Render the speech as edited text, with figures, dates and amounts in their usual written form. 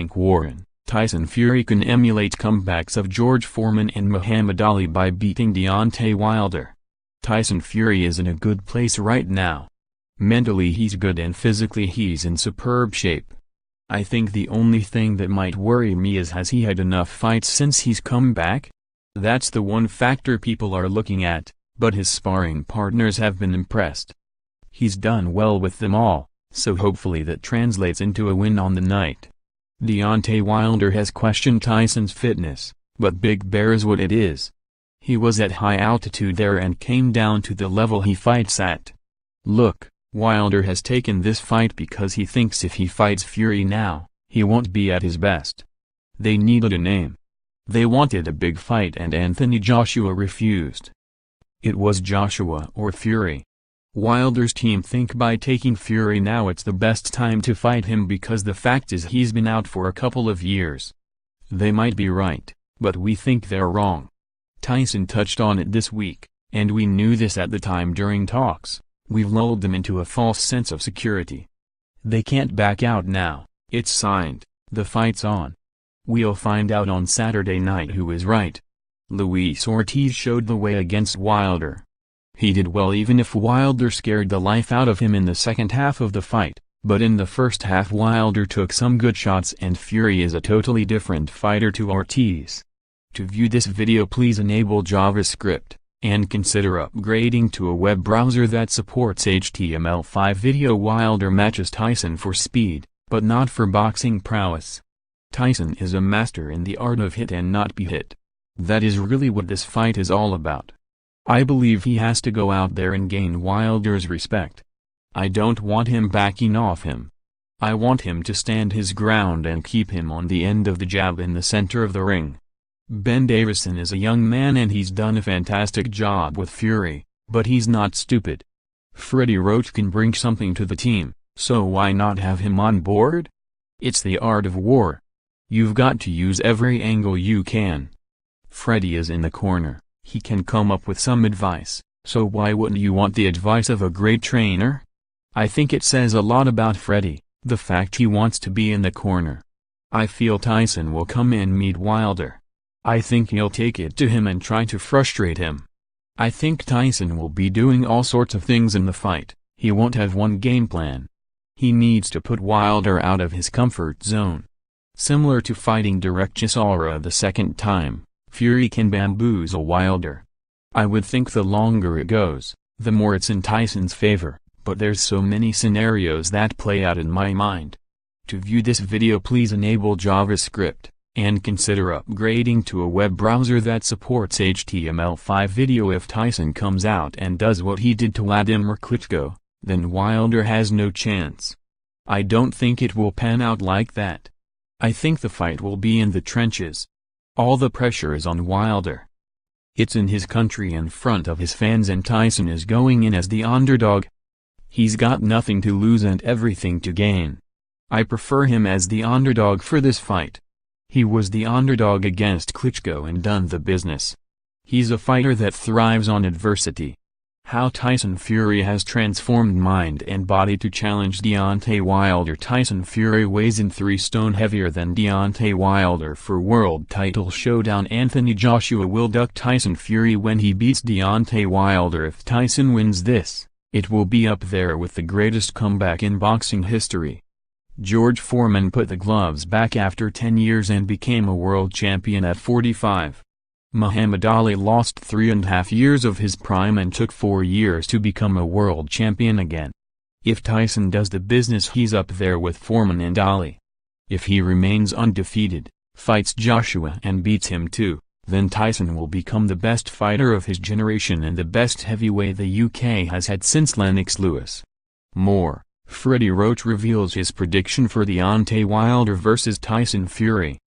think Warren Tyson Fury can emulate comebacks of George Foreman and Muhammad Ali by beating Deontay Wilder. Tyson Fury is in a good place right now. Mentally he's good and physically he's in superb shape. I think the only thing that might worry me is has he had enough fights since he's come back? That's the one factor people are looking at, but his sparring partners have been impressed. He's done well with them all, so hopefully that translates into a win on the night. Deontay Wilder has questioned Tyson's fitness, but Big Bear is what it is. He was at high altitude there and came down to the level he fights at. Look, Wilder has taken this fight because he thinks if he fights Fury now, he won't be at his best. They needed a name. They wanted a big fight and Anthony Joshua refused. It was Joshua or Fury. Wilder's team think by taking Fury now it's the best time to fight him because the fact is he's been out for a couple of years. They might be right, but we think they're wrong. Tyson touched on it this week, and we knew this at the time during talks. We've lulled them into a false sense of security. They can't back out now, it's signed, the fight's on. We'll find out on Saturday night who is right. Luis Ortiz showed the way against Wilder. He did well even if Wilder scared the life out of him in the second half of the fight, but in the first half Wilder took some good shots and Fury is a totally different fighter to Ortiz. To view this video please enable JavaScript, and consider upgrading to a web browser that supports HTML5 video. Wilder matches Tyson for speed, but not for boxing prowess. Tyson is a master in the art of hit and not be hit. That is really what this fight is all about. I believe he has to go out there and gain Wilder's respect. I don't want him backing off him. I want him to stand his ground and keep him on the end of the jab in the center of the ring. Ben Davison is a young man and he's done a fantastic job with Fury, but he's not stupid. Freddie Roach can bring something to the team, so why not have him on board? It's the art of war. You've got to use every angle you can. Freddie is in the corner. He can come up with some advice, so why wouldn't you want the advice of a great trainer? I think it says a lot about Freddie, the fact he wants to be in the corner. I feel Tyson will come and meet Wilder. I think he'll take it to him and try to frustrate him. I think Tyson will be doing all sorts of things in the fight. He won't have one game plan. He needs to put Wilder out of his comfort zone. Similar to fighting Derek Chisora the second time, Fury can bamboozle Wilder. I would think the longer it goes, the more it's in Tyson's favor, but there's so many scenarios that play out in my mind. To view this video please enable JavaScript, and consider upgrading to a web browser that supports HTML5 video. If Tyson comes out and does what he did to Vladimir Klitschko, then Wilder has no chance. I don't think it will pan out like that. I think the fight will be in the trenches. All the pressure is on Wilder. It's in his country in front of his fans and Tyson is going in as the underdog. He's got nothing to lose and everything to gain. I prefer him as the underdog for this fight. He was the underdog against Klitschko and done the business. He's a fighter that thrives on adversity. How Tyson Fury has transformed mind and body to challenge Deontay Wilder. Tyson Fury weighs in 3 stone heavier than Deontay Wilder for world title showdown. Anthony Joshua will duck Tyson Fury when he beats Deontay Wilder. If Tyson wins this, it will be up there with the greatest comeback in boxing history. George Foreman put the gloves back after 10 years and became a world champion at 45. Muhammad Ali lost 3.5 years of his prime and took 4 years to become a world champion again. If Tyson does the business he's up there with Foreman and Ali. If he remains undefeated, fights Joshua and beats him too, then Tyson will become the best fighter of his generation and the best heavyweight the UK has had since Lennox Lewis. More, Freddie Roach reveals his prediction for Deontay Wilder vs Tyson Fury.